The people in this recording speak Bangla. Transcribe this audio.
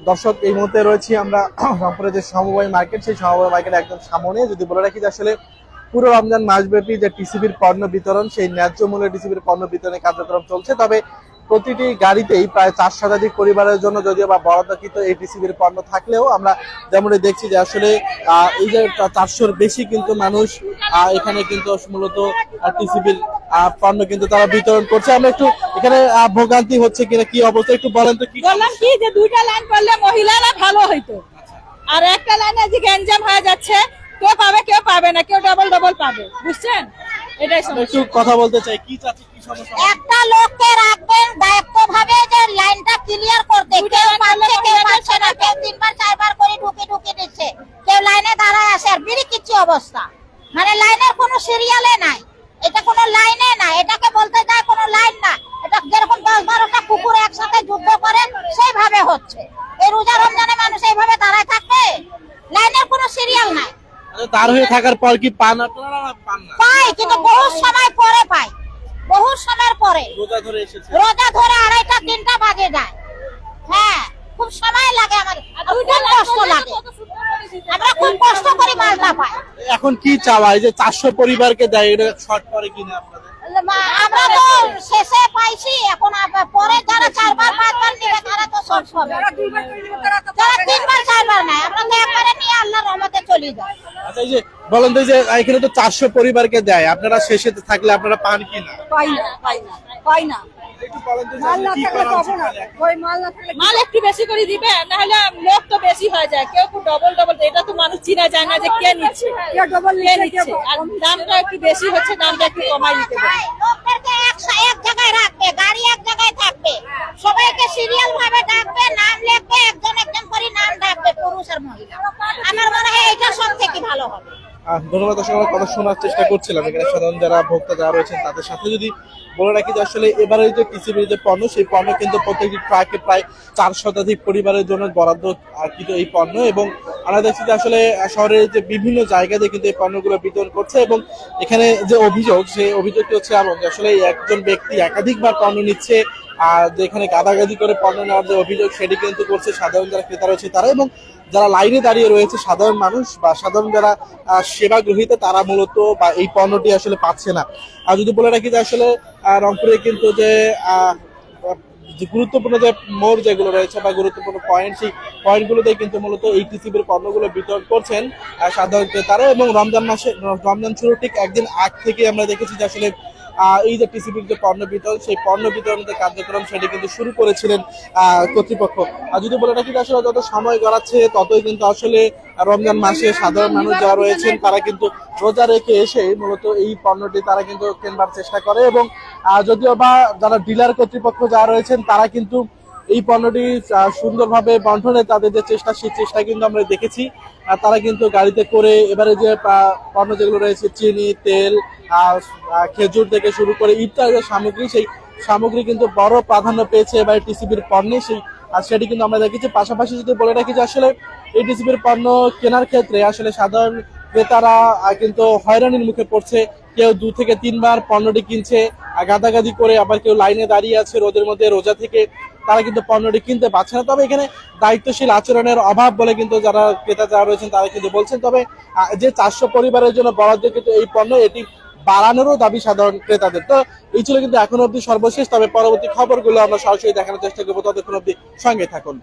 দর্শক, এই মুহূর্তে রয়েছি আমরা রংপুরের যে সমবায় মার্কেট, সেই সমবায় মার্কেট একদম সামনে। যদি বলে রাখি যে আসলে পুরো রমজান মাসব্যাপী যে টিসিবির পণ্য বিতরণ, সেই ন্যায্য মূল্যে টিসিবির পণ্য বিতরণের কার্যক্রম চলছে। তবে প্রতিটি গাড়িতেই প্রায় 4 শতাধিক পরিবারের জন্য যদিও বা বরাদ্দকৃত এই টিসিবির পণ্য থাকলেও আমরা যেমনটি দেখছি যে আসলে এই যে 400-র বেশি কিন্তু মানুষ এখানে কিন্তু মূলত টিসিবির পণ্য কিন্তু তারা বিতরণ করছে। আমরা একটু এখানে ভোগান্তি হচ্ছে কিনা, কি অবস্থা একটু বলেন তো। কি বললাম কি যে দুইটা লাইন করলে মহিলারা ভালো হইতো, আর একটা লাইনে যে গ্যাঞ্জাম হয়ে যাচ্ছে, কেউ পাবে কেউ পাবে না, কেউ ডবল ডবল পাবে, বুঝছেন? এটাই সমস্যা। একটু কথা বলতে চাই, কি চাচ্ছি, কি সমস্যা? একটা লোককে রাখবেন দায়িত্বভাবে যে লাইনটা ক্লিয়ার করতে। কেউ পাচ্ছে কেউ পাচ্ছে না, কেউ 3বার 4বার করে ঢুকে দিচ্ছে, কেউ লাইনে দাঁড়ায় আছে। আর বিরিকিচ্ছি অবস্থা, মানে লাইনের কোনো সিরিয়ালে নাই, এটা কোনো লাইনে না, এটাকে বলতে যায় কোনো লাইন না। এটা যেরকম 10-12টা কুকুর একসাথে যুদ্ধ করে সেইভাবে হচ্ছে। এই রোজা রমজানে মানুষ এইভাবে দাঁড়ায় থাকবে, লাইনের কোনো সিরিয়াল নাই। তার হয়ে থাকার পর কি পান আপনারা? পান না, পাই, কিন্তু বহু সময় পরে পাই, বহু সময়ের পরে। রোজা ধরে এসেছে, রোজা ধরে 2:30-3টা বাজে যায়। হ্যাঁ, খুব সময় লাগে, আমাদের খুব কষ্ট লাগে, আমরা খুব কষ্ট করে মালটা পাই। এখন কি চাওয়া, এই যে 400 পরিবারকে দেয়, এটা শর্ট পরে কিনা আপনাদের? আমরা তো শেষে পাইছি, এখন পরে যারা 4বার 5বার নিবে তারা তো শর্ট হবে। যারা 3বার 4বার নেয়, আমরা তো একবারে নিয়ে আল্লাহর রহমতে চলে যাই। আচ্ছা, এই যে বলেন তো, যে এখানে তো 400 পরিবারকে দেয়, আপনারা শেষে থাকলে আপনারা পান কিনা? পাই না, পাই না, পাই না। একটু বলেন তো, কি করা উচিত? মাল একটু বেশি করে দিবে, না হলে লোক তো বেশি হয়ে যায়, কেউ ডবল ডবল। এটা তো মানুষ চিনা যায় না যে কে নিচ্ছে, কে নিচ্ছে। আর দামটা একটু বেশি হচ্ছে, দামটা একটু কমাই দিতে হবে। লোকদেরকে এক জায়গায় রাখবে, গাড়ি এক জায়গায় থাকবে, সবাইকে সিরিয়াল ভাবে ডাকবে, নাম লিখবে, একজন একজন করে নাম ডাকবে, পুরুষ আর মহিলা। আমার মনে হয় এটা সব থেকে ভালো হবে। ধন্যবাদ। দর্শক, আমরা কথা শোনার চেষ্টা করছিলাম এখানে সাধারণ যারা ভোক্তা যারা রয়েছেন তাদের সাথে। যদি বলে রাখি যে আসলে এবারে যে টিসিবির যে পণ্য, সেই পণ্য কিন্তু প্রত্যেকটি ট্রাকে প্রায় 4 শতাধিক পরিবারের জন্য বরাদ্দ কিন্তু এই পণ্য। এবং আমরা দেখছি যে আসলে শহরের যে বিভিন্ন জায়গাতে কিন্তু এই পণ্যগুলো বিতরণ করছে। এবং এখানে যে অভিযোগ, সেই অভিযোগটি হচ্ছে এমন যে আসলে একজন ব্যক্তি একাধিকবার পণ্য নিচ্ছে, আর যেখানে গাদাগাদি করে পণ্য নেওয়ার যে অভিযোগ, সেটি কিন্তু করছে সাধারণ যারা ক্রেতা রয়েছে তারা, এবং যারা লাইনে দাঁড়িয়ে রয়েছে সাধারণ মানুষ বা সাধারণ যারা সেবা গ্রহীতা, তারা মূলত বা এই পণ্যটি আসলে পাচ্ছে না। আর যদি বলে রাখি যে আসলে রংপুরে কিন্তু যে গুরুত্বপূর্ণ যে মোড় যেগুলো রয়েছে বা গুরুত্বপূর্ণ পয়েন্ট, সেই পয়েন্টগুলোতে কিন্তু মূলত এই টিসিবির পণ্যগুলো বিতরণ করছেন সাধারণ ক্রেতারা। এবং রমজান শুরু ঠিক একদিন আগ থেকে আমরা দেখেছি যে আসলে এই যে টিসিবির যে পণ্য বিতরণ, সেই পণ্য বিতরণের যে কার্যক্রম সেটি কিন্তু শুরু করেছিলেন কর্তৃপক্ষ। আর যদি বলে রাখি আসলে যত সময় গড়াচ্ছে ততই কিন্তু আসলে রমজান মাসে সাধারণ মানুষ যারা রয়েছেন তারা কিন্তু রোজা রেখে এসে মূলত এই পণ্যটি তারা কিন্তু কেনবার চেষ্টা করে। এবং যদিও বা যারা ডিলার কর্তৃপক্ষ যারা রয়েছেন তারা কিন্তু এই পণ্যটি সুন্দরভাবে বন্টনের তাদের যে চেষ্টা, সেই চেষ্টা কিন্তু আমরা দেখেছি। তারা কিন্তু গাড়িতে করে এবারে যে পণ্য যেগুলো রয়েছে, চিনি, তেল, খেজুর থেকে শুরু করে ইত্যাদি সামগ্রী, সেই সামগ্রী কিন্তু বড় প্রাধান্য পেয়েছে এবারে টিসিবির পণ্যে, সেটি কিন্তু আমরা দেখেছি। পাশাপাশি যদি বলে রাখি যে আসলে এই টিসিবির পণ্য কেনার ক্ষেত্রে আসলে সাধারণ ক্রেতারা কিন্তু হয়রানির মুখে পড়ছে। কেউ 2 থেকে 3বার পণ্যটি কিনছে গাদাগাদি করে, আবার কেউ লাইনে দাঁড়িয়ে আছে রোদের মধ্যে, রোজা থেকে তারা কিন্তু পণ্যটি কিনতে পারছে না। তবে এখানে দায়িত্বশীল আচরণের অভাব বলে কিন্তু যারা ক্রেতা যারা রয়েছেন তারা কিন্তু বলছেন। তবে যে 400 পরিবারের জন্য বরাদ্দ কিন্তু এই পণ্য, এটি বাড়ানোরও দাবি সাধারণ ক্রেতাদের। তো এই ছিল কিন্তু এখন অবধি সর্বশেষ। তবে পরবর্তী খবরগুলো আমরা সরাসরি দেখানোর চেষ্টা করবো, ততক্ষণ অবধি সঙ্গে থাকুন।